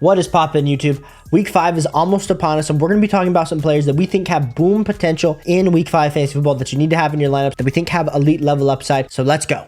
What is poppin' YouTube? Week 5 is almost upon us, and we're going to be talking about some players that we think have boom potential in Week 5 fantasy football that you need to have in your lineups that we think have elite level upside. So let's go.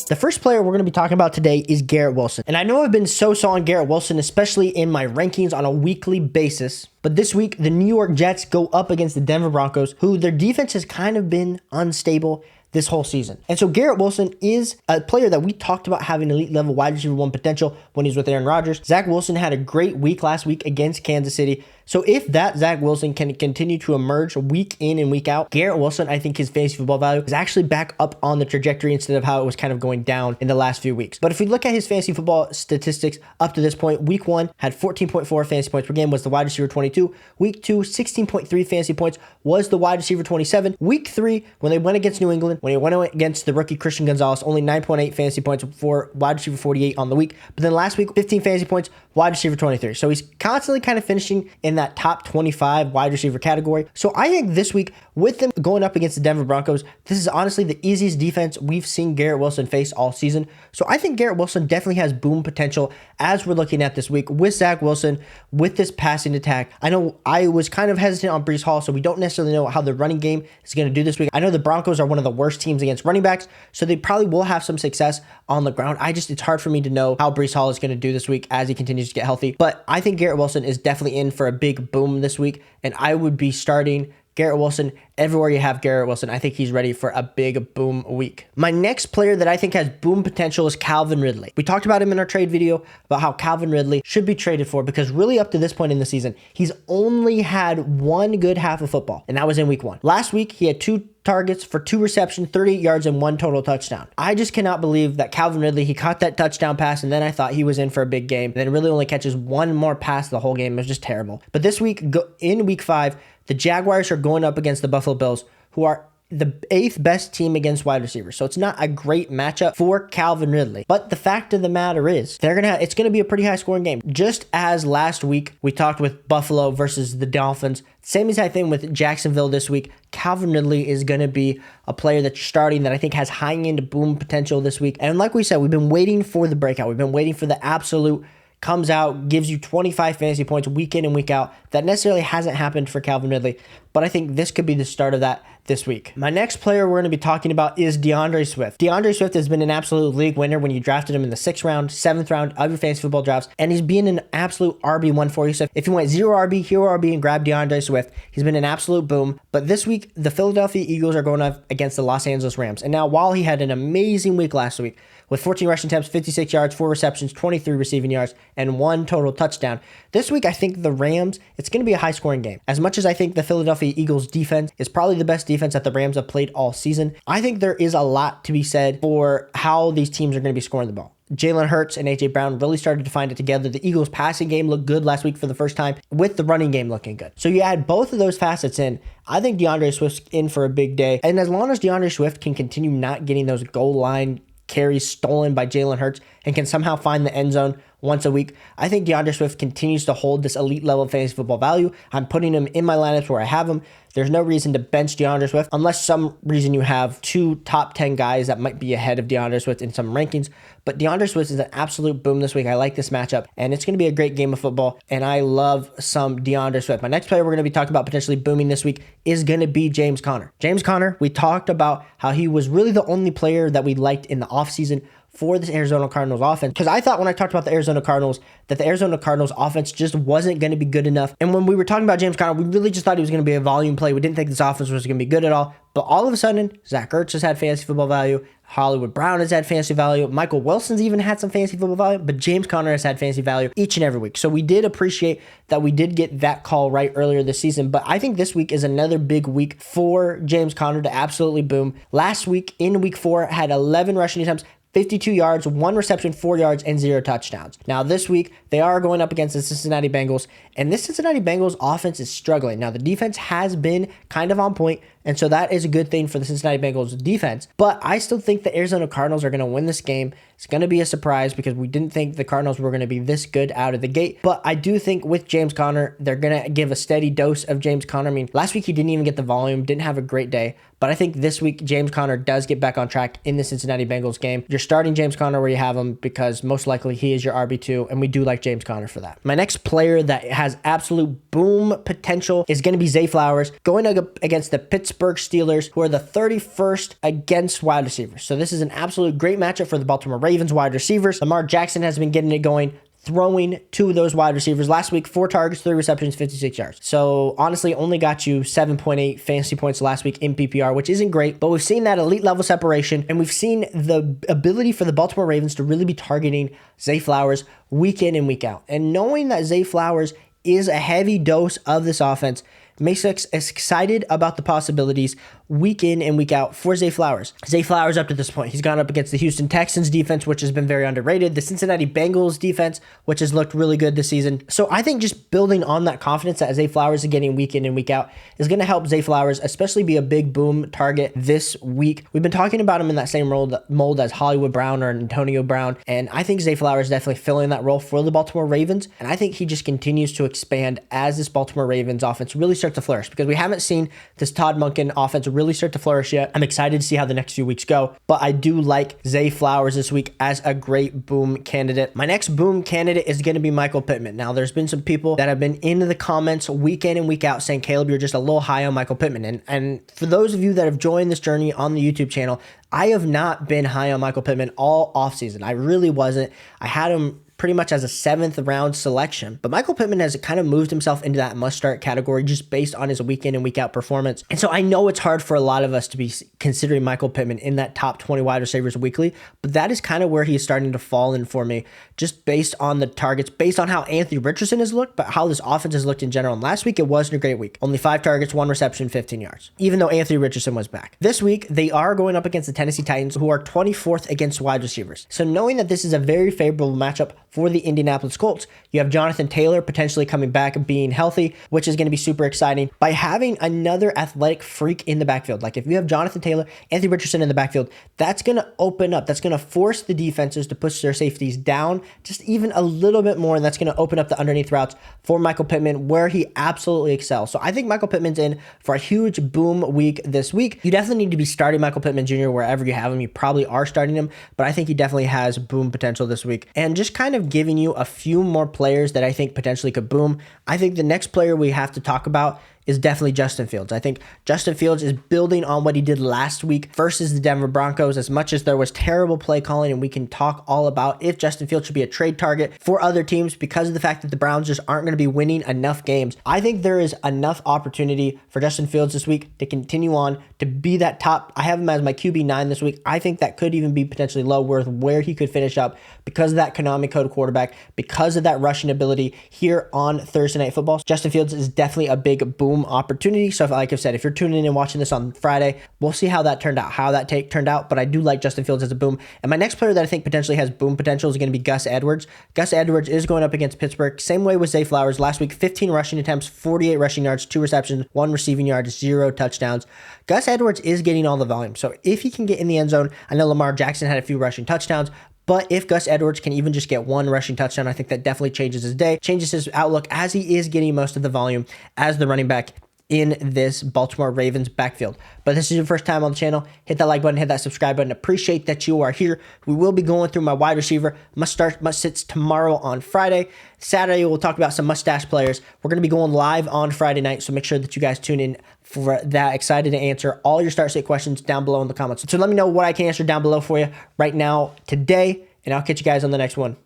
The first player we're going to be talking about today is Garrett Wilson. And I know I've been so on Garrett Wilson, especially in my rankings on a weekly basis. But this week, the New York Jets go up against the Denver Broncos, who their defense has kind of been unstable this whole season. And so Garrett Wilson is a player that we talked about having elite level wide receiver 1 potential when he's with Aaron Rodgers. Zach Wilson had a great week last week against Kansas City. So if that Zach Wilson can continue to emerge week in and week out, Garrett Wilson, I think his fantasy football value is actually back up on the trajectory instead of how it was kind of going down in the last few weeks. But if we look at his fantasy football statistics up to this point, week 1 had 14.4 fantasy points per game, was the wide receiver 22. Week 2, 16.3 fantasy points, was the wide receiver 27. Week 3, when they went against New England, when he went against the rookie Christian Gonzalez, only 9.8 fantasy points for wide receiver 48 on the week. But then last week, 15 fantasy points, wide receiver 23. So he's constantly kind of finishing in that top 25 wide receiver category. So I think this week, with them going up against the Denver Broncos, this is honestly the easiest defense we've seen Garrett Wilson face all season. So I think Garrett Wilson definitely has boom potential as we're looking at this week with Zach Wilson, with this passing attack. I know I was kind of hesitant on Breece Hall, so we don't necessarily know how the running game is going to do this week. I know the Broncos are one of the worst teams against running backs, so they probably will have some success on the ground. It's hard for me to know how Breece Hall is going to do this week as he continues to get healthy. But I think Garrett Wilson is definitely in for a big boom this week, and I would be starting Garrett Wilson everywhere you have Garrett Wilson. I think he's ready for a big boom week. My next player that I think has boom potential is Calvin Ridley. We talked about him in our trade video about how Calvin Ridley should be traded for because really up to this point in the season, he's only had one good half of football, and that was in week 1. Last week, he had 2 targets for 2 receptions, 38 yards, and 1 total touchdown. I just cannot believe that Calvin Ridley, he caught that touchdown pass, and then I thought he was in for a big game, and then really only catches 1 more pass the whole game. It was just terrible. But this week, in week 5, the Jaguars are going up against the Buffalo Bills, who are the 8th best team against wide receivers. So it's not a great matchup for Calvin Ridley. But the fact of the matter is, it's going to be a pretty high scoring game. Just as last week we talked with Buffalo versus the Dolphins, same exact thing with Jacksonville this week. Calvin Ridley is going to be a player that's starting that I think has high-end boom potential this week. And like we said, we've been waiting for the breakout. We've been waiting for the absolute comes out, gives you 25 fantasy points week in and week out. That necessarily hasn't happened for Calvin Ridley, but I think this could be the start of that this week. My next player we're going to be talking about is DeAndre Swift. DeAndre Swift has been an absolute league winner when you drafted him in the 6th round, 7th round of your fantasy football drafts, and he's been an absolute RB1 for you. So if you went 0 RB, hero RB, and grab DeAndre Swift, he's been an absolute boom. But this week, the Philadelphia Eagles are going up against the Los Angeles Rams. And now, while he had an amazing week last week, with 14 rushing attempts, 56 yards, 4 receptions, 23 receiving yards, and 1 total touchdown. This week, I think the Rams, it's going to be a high-scoring game. As much as I think the Philadelphia Eagles defense is probably the best defense that the Rams have played all season, I think there is a lot to be said for how these teams are going to be scoring the ball. Jalen Hurts and A.J. Brown really started to find it together. The Eagles' passing game looked good last week for the first time, with the running game looking good. So you add both of those facets in, I think DeAndre Swift's in for a big day. And as long as DeAndre Swift can continue not getting those goal line carries stolen by Jalen Hurts and can somehow find the end zone once a week, I think DeAndre Swift continues to hold this elite level of fantasy football value. I'm putting him in my lineups where I have him. There's no reason to bench DeAndre Swift unless some reason you have 2 top 10 guys that might be ahead of DeAndre Swift in some rankings. But DeAndre Swift is an absolute boom this week. I like this matchup, and it's going to be a great game of football, and I love some DeAndre Swift. My next player we're going to be talking about potentially booming this week is going to be James Conner. James Conner, we talked about how he was really the only player that we liked in the offseason for this Arizona Cardinals offense. Because I thought when I talked about the Arizona Cardinals that the Arizona Cardinals offense just wasn't going to be good enough. And when we were talking about James Conner, we really just thought he was going to be a volume play. We didn't think this offense was going to be good at all. But all of a sudden, Zach Ertz has had fantasy football value. Hollywood Brown has had fantasy value. Michael Wilson's even had some fantasy football value. But James Conner has had fantasy value each and every week. So we did appreciate that we did get that call right earlier this season. But I think this week is another big week for James Conner to absolutely boom. Last week, in week 4, had 11 rushing attempts, 52 yards, 1 reception, 4 yards, and 0 touchdowns. Now this week, they are going up against the Cincinnati Bengals, and this Cincinnati Bengals offense is struggling. Now the defense has been kind of on point, And so that is a good thing for the Cincinnati Bengals defense. But I still think the Arizona Cardinals are going to win this game. It's going to be a surprise because we didn't think the Cardinals were going to be this good out of the gate. But I do think with James Conner, they're going to give a steady dose of James Conner. I mean, last week he didn't even get the volume, didn't have a great day. But I think this week, James Conner does get back on track in the Cincinnati Bengals game. You're starting James Conner where you have him because most likely he is your RB2, and we do like James Conner for that. My next player that has absolute boom potential is going to be Zay Flowers going up against the Pittsburgh Steelers, who are the 31st against wide receivers. So this is an absolute great matchup for the Baltimore Ravens wide receivers. Lamar Jackson has been getting it going, throwing to those wide receivers. Last week, 4 targets, 3 receptions, 56 yards. So honestly, only got you 7.8 fantasy points last week in PPR, which isn't great, but we've seen that elite level separation, and we've seen the ability for the Baltimore Ravens to really be targeting Zay Flowers week in and week out. And knowing that Zay Flowers is a heavy dose of this offense makes us excited about the possibilities week in and week out for Zay Flowers. Zay Flowers, up to this point, he's gone up against the Houston Texans defense, which has been very underrated, the Cincinnati Bengals defense, which has looked really good this season. So I think just building on that confidence that Zay Flowers is getting week in and week out is going to help Zay Flowers especially be a big boom target this week. We've been talking about him in that same mold as Hollywood Brown or Antonio Brown, and I think Zay Flowers is definitely filling that role for the Baltimore Ravens, and I think he just continues to expand as this Baltimore Ravens offense really starts to flourish, because we haven't seen this Todd Monken offense really start to flourish yet. I'm excited to see how the next few weeks go, but I do like Zay Flowers this week as a great boom candidate. My next boom candidate is going to be Michael Pittman. Now, there's been some people that have been into the comments week in and week out saying, Caleb, you're just a little high on Michael Pittman. And for those of you that have joined this journey on the YouTube channel, I have not been high on Michael Pittman all offseason. I really wasn't. I had him pretty much as a 7th round selection. But Michael Pittman has kind of moved himself into that must-start category just based on his week in and week out performance. And so I know it's hard for a lot of us to be considering Michael Pittman in that top 20 wide receivers weekly, but that is kind of where he is starting to fall in for me, just based on the targets, based on how Anthony Richardson has looked, but how this offense has looked in general. And last week, it wasn't a great week. Only 5 targets, 1 reception, 15 yards, even though Anthony Richardson was back. This week, they are going up against the Tennessee Titans, who are 24th against wide receivers. So knowing that this is a very favorable matchup for the Indianapolis Colts, you have Jonathan Taylor potentially coming back, being healthy, which is going to be super exciting. By having another athletic freak in the backfield, like if you have Jonathan Taylor, Anthony Richardson in the backfield, that's going to open up, that's going to force the defenses to push their safeties down just even a little bit more, and that's going to open up the underneath routes for Michael Pittman, where he absolutely excels. So I think Michael Pittman's in for a huge boom week this week. You definitely need to be starting Michael Pittman Jr. wherever you have him. You probably are starting him, but I think he definitely has boom potential this week. And just kind of giving you a few more players that I think potentially could boom. I think the next player we have to talk about is definitely Justin Fields. I think Justin Fields is building on what he did last week versus the Denver Broncos. As much as there was terrible play calling, and we can talk all about if Justin Fields should be a trade target for other teams because of the fact that the Browns just aren't going to be winning enough games, I think there is enough opportunity for Justin Fields this week to continue on to be that top. I have him as my QB9 this week. I think that could even be potentially low worth where he could finish up because of that Konami code quarterback, because of that rushing ability here on Thursday Night Football. Justin Fields is definitely a big boom opportunity. So like I've said, if you're tuning in and watching this on Friday, we'll see how that turned out, how that take turned out. But I do like Justin Fields as a boom. And my next player that I think potentially has boom potential is going to be Gus Edwards. Gus Edwards is going up against Pittsburgh. Same way with Zay Flowers. Last week, 15 rushing attempts, 48 rushing yards, 2 receptions, 1 receiving yard, 0 touchdowns. Gus Edwards is getting all the volume. So if he can get in the end zone, I know Lamar Jackson had a few rushing touchdowns, but if Gus Edwards can even just get 1 rushing touchdown, I think that definitely changes his day, changes his outlook, as he is getting most of the volume as the running back in this Baltimore Ravens backfield. But this is your first time on the channel, hit that like button, hit that subscribe button. Appreciate that you are here. We will be going through my wide receiver must sits tomorrow on Friday. Saturday, we'll talk about some mustache players. We're going to be going live on Friday night, so make sure that you guys tune in for that. Excited to answer all your start sit questions down below in the comments. So let me know what I can answer down below for you right now today, and I'll catch you guys on the next one.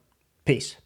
Peace.